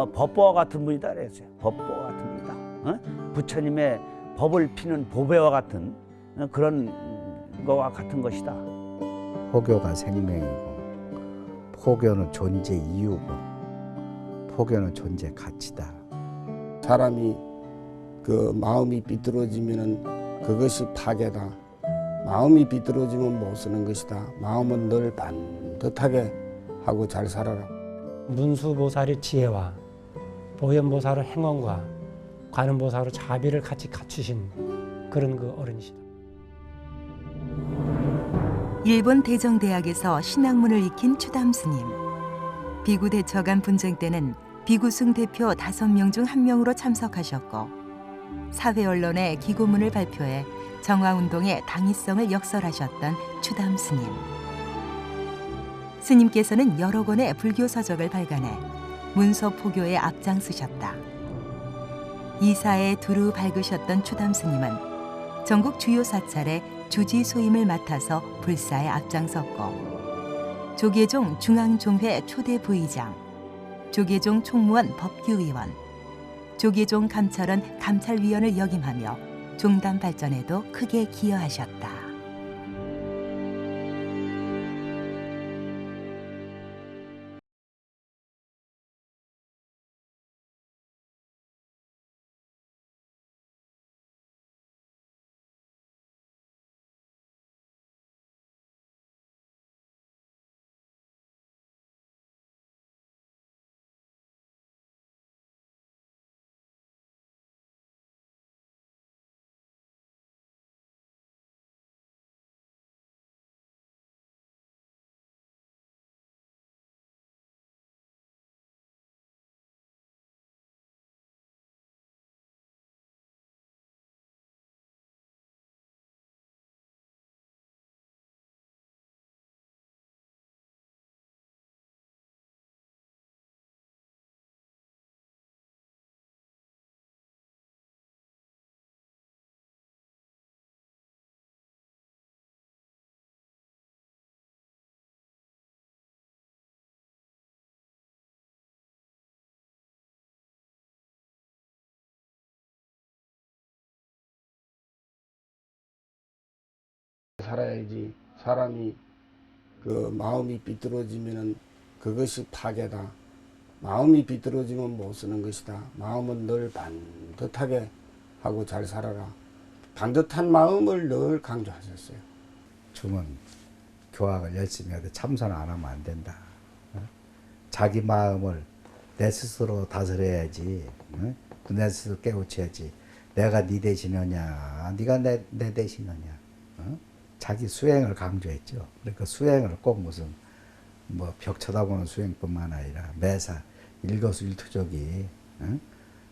법보와 같은 분이다 그랬어요. 법보와 같은 분이다. 부처님의 법을 피는 보배와 같은 그런 거와 같은 것이다. 포교가 생명이고, 포교는 존재 이유고, 포교는 존재 가치다. 사람이 그 마음이 비뚤어지면은 그것이 파괴다. 마음이 비뚤어지면 못 쓰는 것이다. 마음은 늘 반듯하게 하고 잘 살아라. 문수보살의 지혜와 보현보살의 행언과 관음보살의 자비를 같이 갖추신 그런 그 어른이시다. 일본 대정대학에서 신학문을 익힌 추담 스님. 비구 대처간 분쟁 때는 비구승 대표 5명 중 1명으로 참석하셨고, 사회 언론에 기고문을 발표해 정화운동의 당위성을 역설하셨던 추담 스님. 스님께서는 여러 권의 불교 서적을 발간해 문서 포교에 앞장서셨다. 이사에 두루 밝으셨던 추담 스님은 전국 주요 사찰에 주지 소임을 맡아서 불사에 앞장섰고, 조계종 중앙종회 초대 부의장, 조계종 총무원 법규위원, 조계종 감찰원 감찰위원을 역임하며 종단 발전에도 크게 기여하셨다. 살아야지. 사람이 그 마음이 비뚤어지면은 그것이 파괴다. 마음이 비뚤어지면 못 쓰는 것이다. 마음은 늘 반듯하게 하고 잘 살아라. 반듯한 마음을 늘 강조하셨어요. 중은 교학을 열심히 해도 참선 안 하면 안 된다. 자기 마음을 내 스스로 다스려야지. 내 스스로 깨우쳐야지. 내가 네 대신하냐, 네가 내 대신하냐. 자기 수행을 강조했죠. 그러니까 수행을 꼭 무슨 뭐 벽 쳐다보는 수행뿐만 아니라 매사 일거수일투족이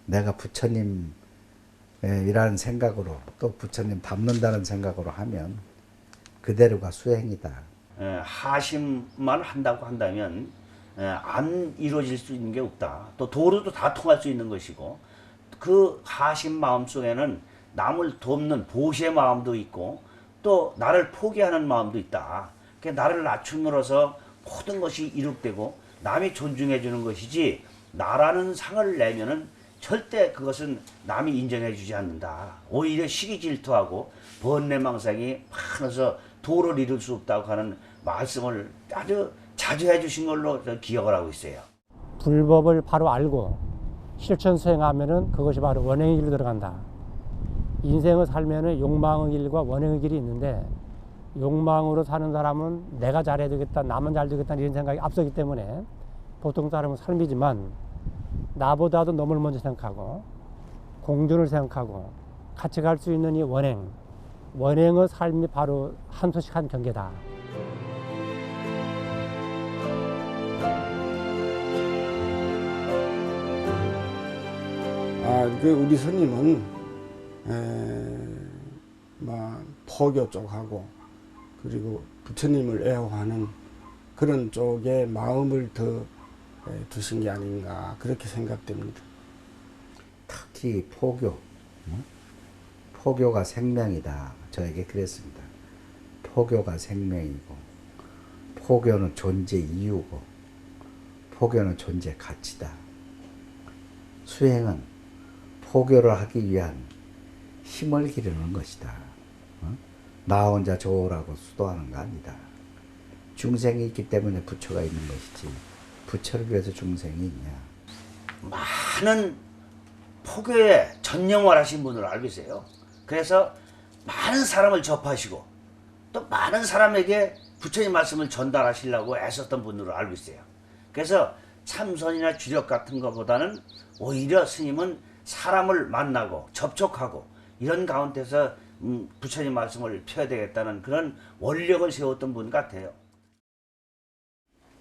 내가 부처님이라는 생각으로, 또 부처님 닮는다는 생각으로 하면 그대로가 수행이다. 하심만 한다고 한다면 안 이루어질 수 있는 게 없다. 또 도로도 다 통할 수 있는 것이고, 그 하심 마음 속에는 남을 돕는 보시의 마음도 있고, 또 나를 포기하는 마음도 있다. 그러니까 나를 낮춤으로써 모든 것이 이룩되고 남이 존중해 주는 것이지, 나라는 상을 내면은 절대 그것은 남이 인정해 주지 않는다. 오히려 시기 질투하고 번뇌망상이 많아서 도를 이룰 수 없다고 하는 말씀을 아주 자주 해주신 걸로 기억을 하고 있어요. 불법을 바로 알고 실천 수행하면은 그것이 바로 원행의 길로 들어간다. 인생을 살면은 욕망의 길과 원행의 길이 있는데, 욕망으로 사는 사람은 내가 잘해야 되겠다, 나만 잘 되겠다 이런 생각이 앞서기 때문에 보통 사람은 삶이지만, 나보다도 너를 먼저 생각하고 공존을 생각하고 같이 갈 수 있는 이 원행의 삶이 바로 한소식한 경계다. 우리 스님은 포교 쪽하고 그리고 부처님을 애호하는 그런 쪽에 마음을 더 두신 게 아닌가 그렇게 생각됩니다. 특히 포교가 생명이다. 저에게 그랬습니다. 포교가 생명이고, 포교는 존재 이유고, 포교는 존재 가치다. 수행은 포교를 하기 위한 힘을 기르는 것이다. 나 혼자 좋으라고 수도하는 거 아니다. 중생이 있기 때문에 부처가 있는 것이지 부처를 위해서 중생이 있냐. 많은 포교에 전념하신 분을 알고 있어요. 그래서 많은 사람을 접하시고 또 많은 사람에게 부처님 말씀을 전달하시려고 애썼던 분으로 알고 있어요. 그래서 참선이나 주력 같은 것보다는 오히려 스님은 사람을 만나고 접촉하고 이런 가운데서 부처님 말씀을 펴야 되겠다는 그런 원력을 세웠던 분 같아요.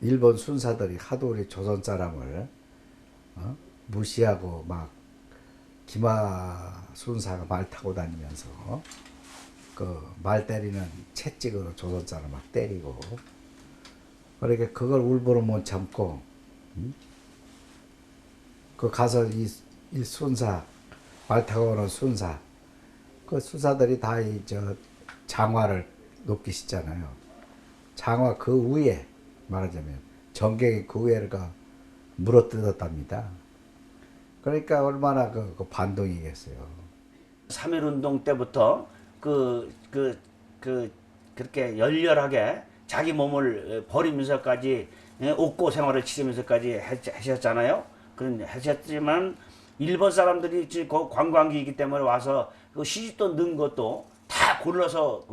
일본 순사들이 하도 우리 조선 사람을 무시하고 막 기마 순사가 말 타고 다니면서 그 말 때리는 채찍으로 조선 사람 막 때리고 그러니까 그걸 울보를 못 참고 그 가서 이 순사 말 타고 오는 순사 그 순사들이 다 이 저 장화를 높게 싣잖아요. 장화 그 위에 말하자면 전경이 그 위에가 물어뜯었답니다. 그러니까 얼마나 그 반동이겠어요. 3.1운동 때부터 그렇게 열렬하게 자기 몸을 버리면서까지 옥고 생활을 치르면서까지 하셨잖아요. 그런 하셨지만 일본 사람들이 그 관광객이기 때문에 와서 그 시집도 넣은 것도 다 골라서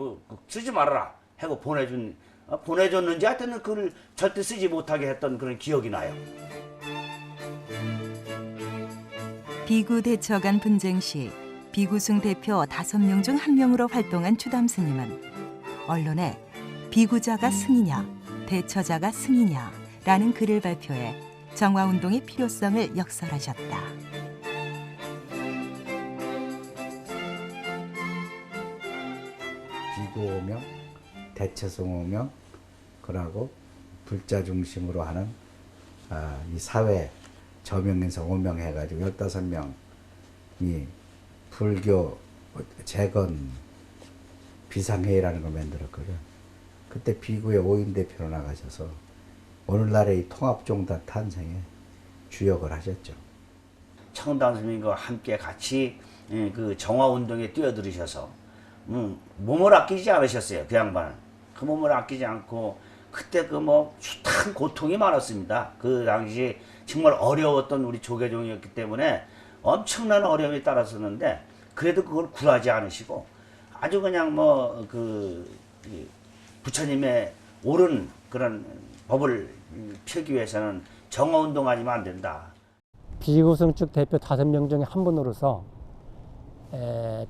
쓰지 말아라 하고 보내줬는지 하여튼 그걸 절대 쓰지 못하게 했던 그런 기억이 나요. 비구 대처간 분쟁 시 비구승 대표 5명 중 1명으로 활동한 추담 스님은 언론에 비구자가 승이냐 대처자가 승이냐라는 글을 발표해 정화운동의 필요성을 역설하셨다. 비구 5명, 대처성 5명, 그러고 불자 중심으로 하는 이 사회 저명에서 5명 해가지고 15명이 불교 재건 비상회의라는 걸 만들었거든. 그때 비구의 5인 대표로 나가셔서 오늘날의 이 통합종단 탄생에 주역을 하셨죠. 청담 스님과 함께 같이 그 정화운동에 뛰어들으셔서 몸을 아끼지 않으셨어요. 그 양반은. 그 몸을 아끼지 않고 그때 그 뭐 숱한 고통이 많았습니다. 그 당시 정말 어려웠던 우리 조계종이었기 때문에 엄청난 어려움이 따랐었는데 그래도 그걸 굴하지 않으시고 아주 그냥 뭐 부처님의 옳은 그런 법을 펴기 위해서는 정화운동 아니면 안 된다. 비구승 측 대표 5명 중에 한 분으로서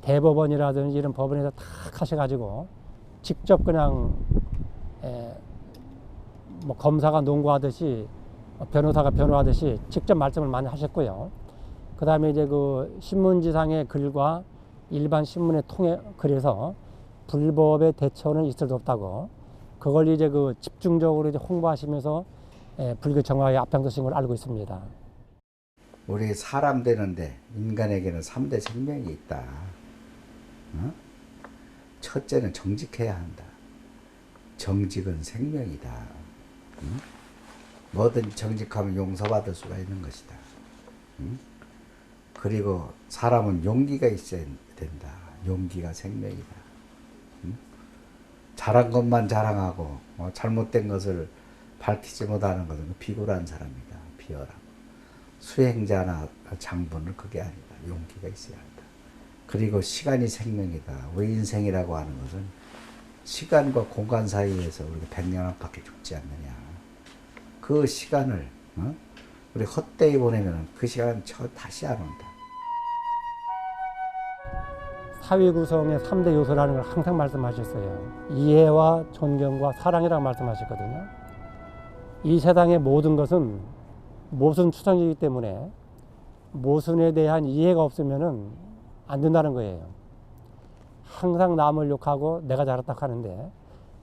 대법원이라든지 이런 법원에서 탁 하셔가지고 직접 그냥 뭐 검사가 논고하듯이 변호사가 변호하듯이 직접 말씀을 많이 하셨고요. 그 다음에 이제 그 신문지상의 글과 일반 신문의 통해 글에서 불법의 대처는 있을 수 없다고 그걸 이제 그 집중적으로 이제 홍보하시면서 불교 정화에 앞장서신 걸 알고 있습니다. 우리 사람 되는데 인간에게는 3대 생명이 있다. 첫째는 정직해야 한다. 정직은 생명이다. 뭐든 정직하면 용서받을 수가 있는 것이다. 그리고 사람은 용기가 있어야 된다. 용기가 생명이다. 잘한 것만 자랑하고 잘못된 것을 밝히지 못하는 것은 비굴한 사람이다. 비열함. 수행자나 장본은 그게 아니다. 용기가 있어야 한다. 그리고 시간이 생명이다. 왜 인생이라고 하는 것은 시간과 공간 사이에서 우리가 100년 안팎에 죽지 않느냐. 그 시간을 우리 헛되이 보내면 그 시간은 다시 안 온다. 사회 구성의 3대 요소라는 걸 항상 말씀하셨어요. 이해와 존경과 사랑이라고 말씀하셨거든요. 이 세상의 모든 것은 모순 추상이기 때문에 모순에 대한 이해가 없으면 안 된다는 거예요. 항상 남을 욕하고 내가 잘했다 하는데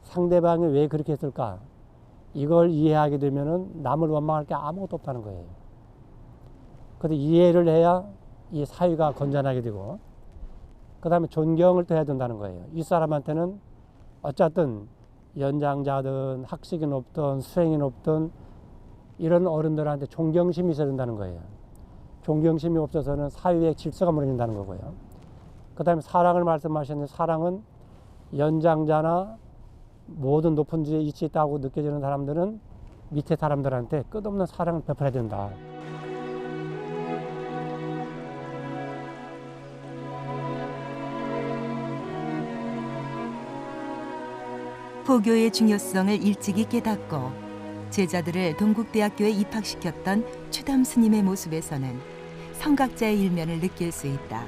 상대방이 왜 그렇게 했을까? 이걸 이해하게 되면 남을 원망할 게 아무것도 없다는 거예요. 그래서 이해를 해야 이 사회가 건전하게 되고 그 다음에 존경을 또 해야 된다는 거예요. 이 사람한테는 어쨌든 연장자든 학식이 높든 수행이 높든 이런 어른들한테 존경심이 있어야 된다는 거예요. 존경심이 없어서는 사회의 질서가 무너진다는 거고요. 그 다음에 사랑을 말씀하셨는데 사랑은 연장자나 모든 높은 지에 위치에 있다고 느껴지는 사람들은 밑에 사람들한테 끝없는 사랑을 베풀어야 된다. 포교의 중요성을 일찍이 깨닫고 제자들을 동국대학교에 입학시켰던 추담 스님의 모습에서는 성각자의 일면을 느낄 수 있다.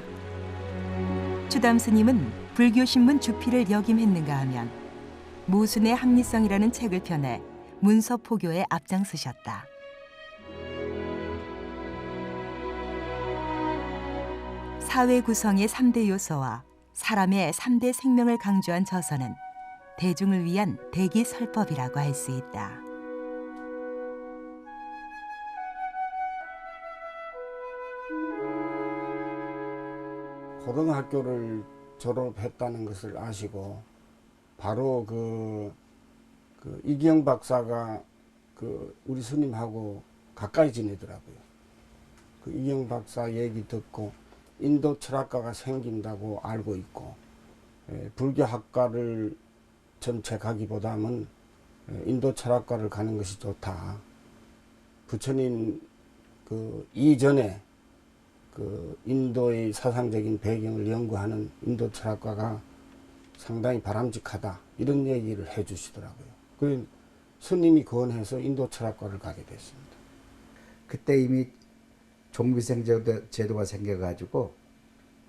추담 스님은 불교신문 주필을 역임했는가 하면 모순의 합리성이라는 책을 펴내 문서 포교에 앞장서셨다. 사회 구성의 3대 요소와 사람의 3대 생명을 강조한 저서는 대중을 위한 대기설법이라고 할 수 있다. 고등학교를 졸업했다는 것을 아시고 바로 그 이기영 박사가 우리 스님하고 가까이 지내더라고요. 그 이기영 박사 얘기 듣고 인도 철학과가 생긴다고 알고 있고, 불교학과를 전체 가기보다는 인도 철학과를 가는 것이 좋다. 부처님 이전에 인도의 사상적인 배경을 연구하는 인도 철학과가 상당히 바람직하다. 이런 얘기를 해 주시더라고요. 그 스님이 권해서 인도 철학과를 가게 됐습니다. 그때 이미 종비생 제도가 생겨가지고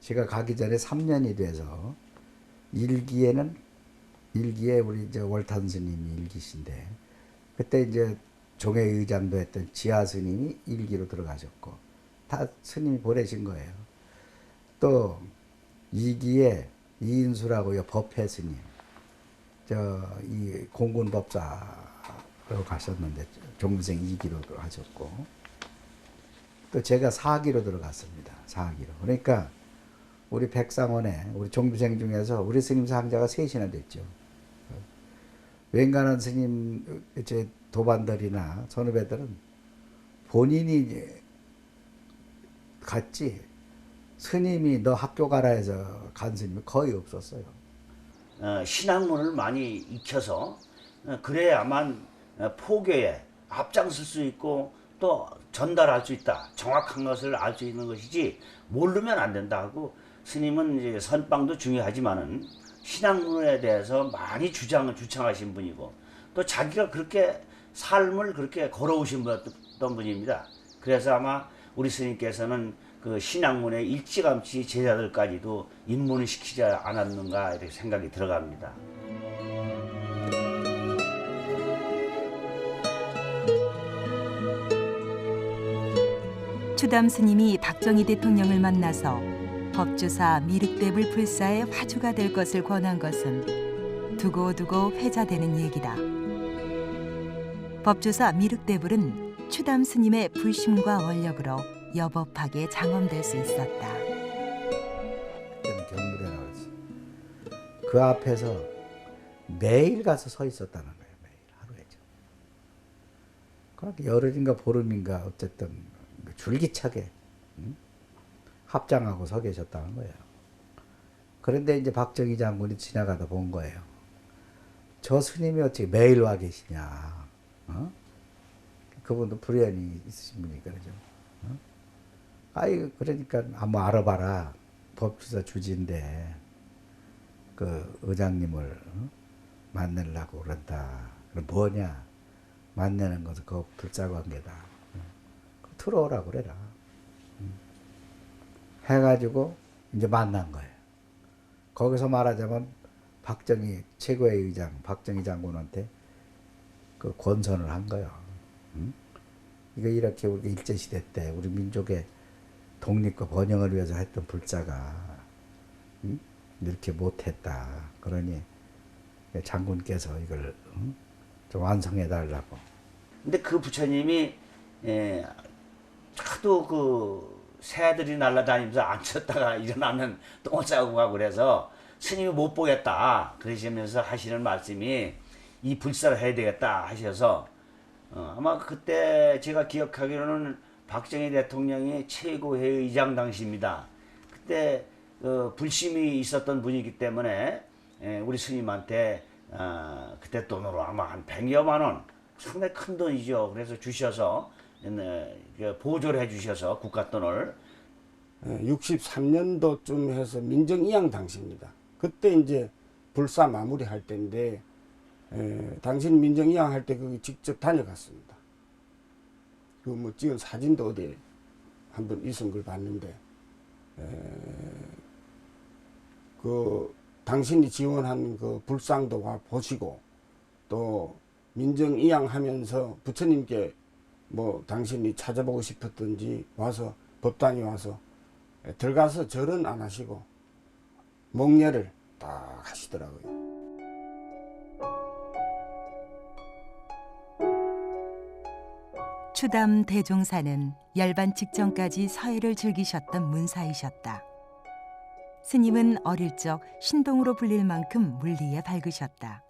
제가 가기 전에 3년이 돼서 일기에 우리 이제 월탄 스님이 일기신데 그때 이제 종회 의장도 했던 지하 스님이 일기로 들어가셨고 다 스님이 보내신 거예요. 또 2기에 이인수라고요, 법회 스님, 이 공군 법사로 가셨는데 종비생 2기로 하셨고, 또 제가 4기로 들어갔습니다. 4기로. 그러니까 우리 백상원에 우리 종비생 중에서 우리 스님 상자가 셋이나 됐죠. 웬간한 스님 제 도반들이나 선후배들은 본인이 갔지 스님이 너 학교 가라 해서 간 스님이 거의 없었어요. 신학문을 많이 익혀서 그래야만 포교에 앞장설 수 있고 또 전달할 수 있다. 정확한 것을 알 수 있는 것이지 모르면 안 된다 하고 스님은 이제 선방도 중요하지만은 신학문에 대해서 많이 주창하신 분이고 또 자기가 그렇게 삶을 그렇게 걸어오신 분입니다. 그래서 아마 우리 스님께서는 그 신학문에 일찌감치 제자들까지도 입문을 시키지 않았는가 이렇게 생각이 들어갑니다. 추담 스님이 박정희 대통령을 만나서 법주사 미륵대불 불사의 화주가 될 것을 권한 것은 두고두고 회자되는 얘기다. 법주사 미륵대불은 추담 스님의 불심과 원력으로 여법하게 장엄될 수 있었다. 그때는 경무대 나왔어. 그 앞에서 매일 가서 서 있었다는 거예요. 매일 하루에죠. 그러니까 열흘인가 보름인가 어쨌든 줄기차게 합장하고 서 계셨다는 거예요. 그런데 이제 박정희 장군이 지나가다 본 거예요. 저 스님이 어떻게 매일 와 계시냐. 그분도 불연이 있으신 분이니까 그러죠. 아이 그러니까 한번 알아봐라. 법주사 주지인데 그 의장님을 만나려고 그런다. 그럼 뭐냐? 만나는 것은 그 불사관계다. 들어오라고 그래라. 해가지고 이제 만난 거예요. 거기서 말하자면 박정희 최고의 의장 박정희 장군한테 그 권선을 한 거예요. 이거 이렇게 우리 일제시대 때 우리 민족의 독립과 번영을 위해서 했던 불자가 이렇게 못했다. 그러니 장군께서 이걸 좀 완성해 달라고. 근데 그 부처님이 하도 그 새들이 날아다니면서 앉혔다가 일어나면 똥을 싸고 가고 그래서 스님이 못 보겠다 그러시면서 하시는 말씀이 이 불사를 해야 되겠다 하셔서 아마 그때 제가 기억하기로는 박정희 대통령이 최고회의장 당시입니다. 그때 불심이 있었던 분이기 때문에 우리 스님한테 그때 돈으로 아마 한 100여만 원, 상당히 큰 돈이죠. 그래서 주셔서 보조를 해주셔서 국가 돈을 63년도쯤 해서 민정이양 당시입니다. 그때 이제 불사 마무리할 때인데 당신 민정이양 할 때 거기 직접 다녀갔습니다. 그 뭐 찍은 사진도 어디에 한번 있은 걸 봤는데 그 당신이 지원한 그 불상도 와 보시고 또 민정이양 하면서 부처님께 뭐 당신이 찾아보고 싶었던지 와서 법당에 와서 들어가서 절은 안 하시고 목례를 딱 하시더라고요. 추담 대종사는 열반 직전까지 서해를 즐기셨던 문사이셨다. 스님은 어릴 적 신동으로 불릴 만큼 물리에 밝으셨다.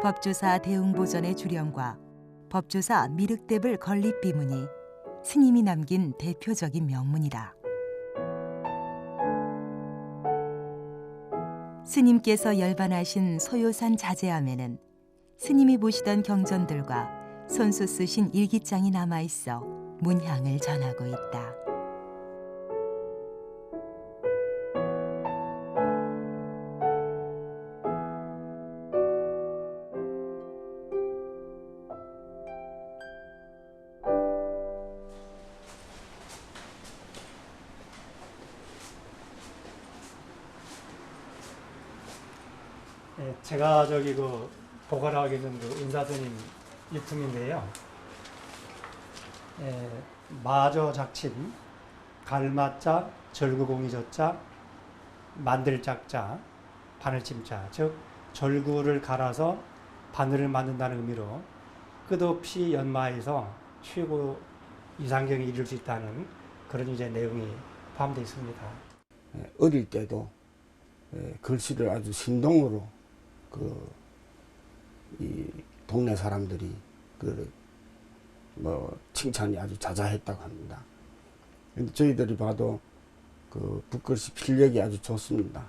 법조사 대웅보전의 주령과 법조사 미륵대불 건립비문이 스님이 남긴 대표적인 명문이다. 스님께서 열반하신 소요산 자제함에는 스님이 보시던 경전들과 손수 쓰신 일기장이 남아있어 문향을 전하고 있다. 제가 저기 그 보관하고 있는 그 은사스님 유품인데요. 마저 작침, 갈마자, 절구공이저자, 만들짝자, 바늘침자, 즉 절구를 갈아서 바늘을 만든다는 의미로 끝없이 연마해서 최고 이상경에 이를 수 있다는 그런 이제 내용이 포함되어 있습니다. 어릴 때도 글씨를 아주 신동으로 이 동네 사람들이 뭐 칭찬이 아주 자자했다고 합니다. 근데 저희들이 봐도 그 붓글씨 필력이 아주 좋습니다.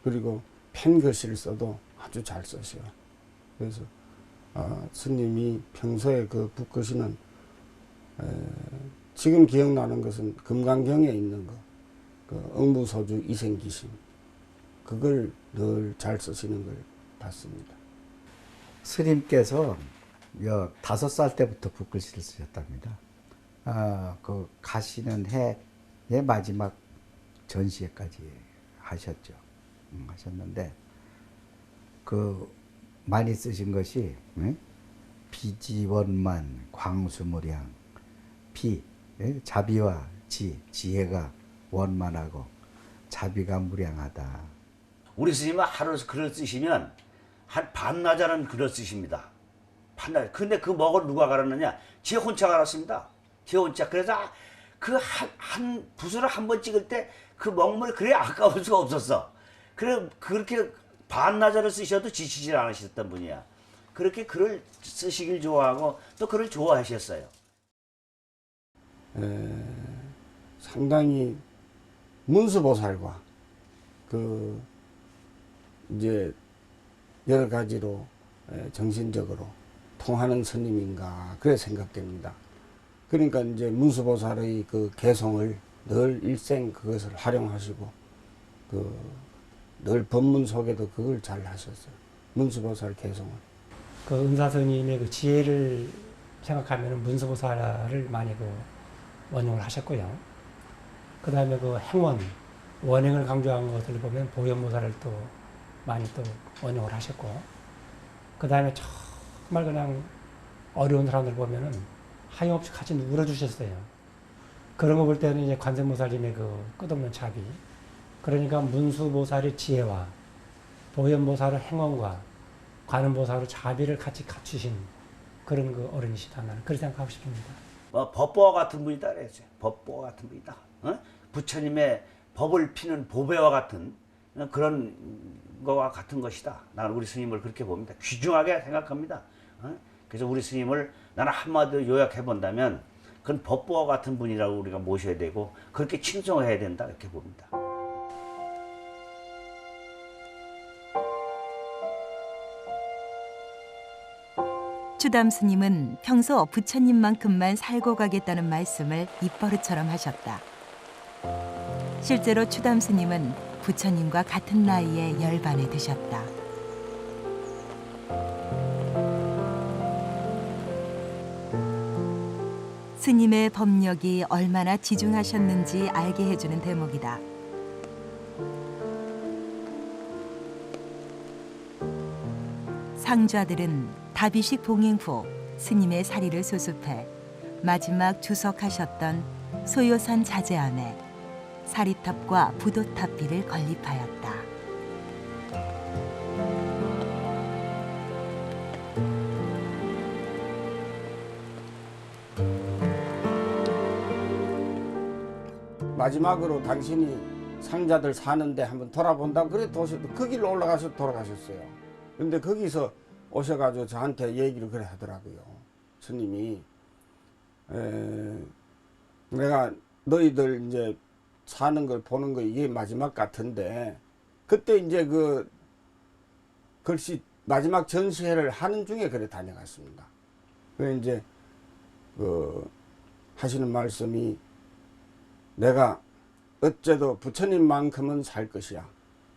그리고 펜 글씨를 써도 아주 잘 쓰셔요. 그래서 스님이 평소에 그 붓글씨는 지금 기억나는 것은 금강경에 있는 그 억무소주 이생기심 그걸 늘 잘 쓰시는 걸 봤습니다. 스님께서 5살 때부터 붓글씨를 쓰셨답니다. 그 가시는 해의 마지막 전시회까지 하셨죠. 하셨는데 그 많이 쓰신 것이 비지원만 광수무량 비 자비와 지혜가 원만하고 자비가 무량하다. 우리 스님은 하루 글을 쓰시면 한 반나절은 글을 쓰십니다. 반나절. 근데 그 먹을 누가 갈았느냐? 제 혼자 갈았습니다. 제 혼자. 그래서 그 한 붓을 한 번 찍을 때 그 먹물 그래 아까울 수가 없었어. 그래 그렇게 반나절을 쓰셔도 지치질 않으셨던 분이야. 그렇게 글을 쓰시길 좋아하고 또 글을 좋아하셨어요. 상당히 문수보살과 이제 여러 가지로 정신적으로 통하는 스님인가 그래 생각됩니다. 그러니까 이제 문수보살의 그 개성을 늘 일생 그것을 활용하시고 늘 법문 속에도 그걸 잘 하셨어요. 문수보살 개성을. 그 은사스님의 그 지혜를 생각하면 문수보살을 많이 원용을 하셨고요. 그 다음에 그 행원, 원행을 강조한 것을 보면 보현보살을 또 많이 또 원용을 하셨고, 그 다음에 정말 그냥 어려운 사람들 보면은 하염없이 같이 울어주셨어요. 그런 거 볼 때는 이제 관세음보살님의 그 끝없는 자비, 그러니까 문수보살의 지혜와 보현보살의 행원과 관음보살의 자비를 같이 갖추신 그런 그 어른이시다. 나는 그렇게 생각하고 싶습니다. 법보와 같은 분이다 그랬어요. 법보와 같은 분이다. 부처님의 법을 피는 보배와 같은 그런 거와 같은 것이다. 나는 우리 스님을 그렇게 봅니다. 귀중하게 생각합니다. 그래서 우리 스님을 나는 한마디로 요약해 본다면 그건 법보와 같은 분이라고 우리가 모셔야 되고 그렇게 칭송해야 된다 이렇게 봅니다. 추담 스님은 평소 부처님만큼만 살고 가겠다는 말씀을 입버릇처럼 하셨다. 실제로 추담 스님은 부처님과 같은 나이에 열반에 드셨다. 스님의 법력이 얼마나 지중하셨는지 알게 해주는 대목이다. 상좌들은 다비식 봉행 후 스님의 사리를 수습해 마지막 주석하셨던 소요산 자재암에 사리탑과 부도탑비를 건립하였다. 마지막으로 당신이 상자들 사는데 한번 돌아본다고 그래 그 길로 올라가서 돌아가셨어요. 근데 거기서 오셔가지고 저한테 얘기를 그래 하더라고요. 스님이 내가 너희들 이제 사는 걸 보는 거 이게 마지막 같은데 그때 이제 그 글씨 마지막 전시회를 하는 중에 그래 다녀갔습니다. 그래 이제 그 하시는 말씀이 내가 어째도 부처님만큼은 살 것이야.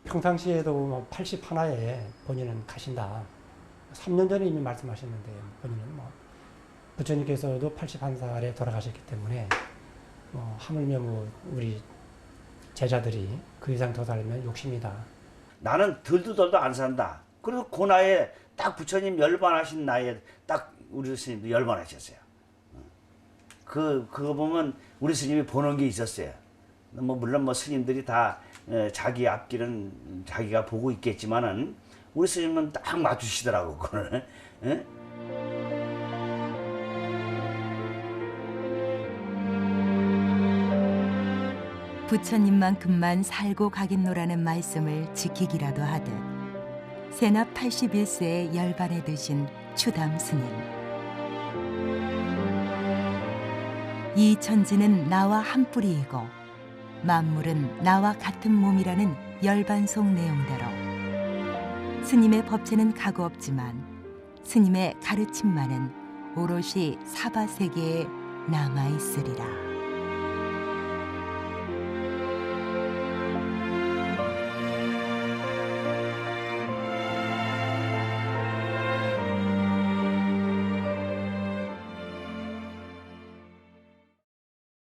평상시에도 뭐 80 하나에 본인은 가신다. 3년 전에 이미 말씀하셨는데 본인은 뭐 부처님께서도 81살에 돌아가셨기 때문에 하물며 뭐 우리 제자들이 그 이상 더 살면 욕심이다. 나는 들도 안 산다. 그리고 그 나이에 딱 부처님 열반하신 나이에 딱 우리 스님도 열반하셨어요. 그거 보면 우리 스님이 보는 게 있었어요. 뭐 물론 뭐 스님들이 다 자기 앞길은 자기가 보고 있겠지만은 우리 스님은 딱 맞추시더라고 그거는. 예? 부처님만큼만 살고 가겠노라는 말씀을 지키기라도 하듯 세납 81세에 열반에 드신 추담 스님. 이 천지는 나와 한 뿌리이고 만물은 나와 같은 몸이라는 열반속 내용대로 스님의 법체는 가고 없지만 스님의 가르침만은 오롯이 사바세계에 남아있으리라.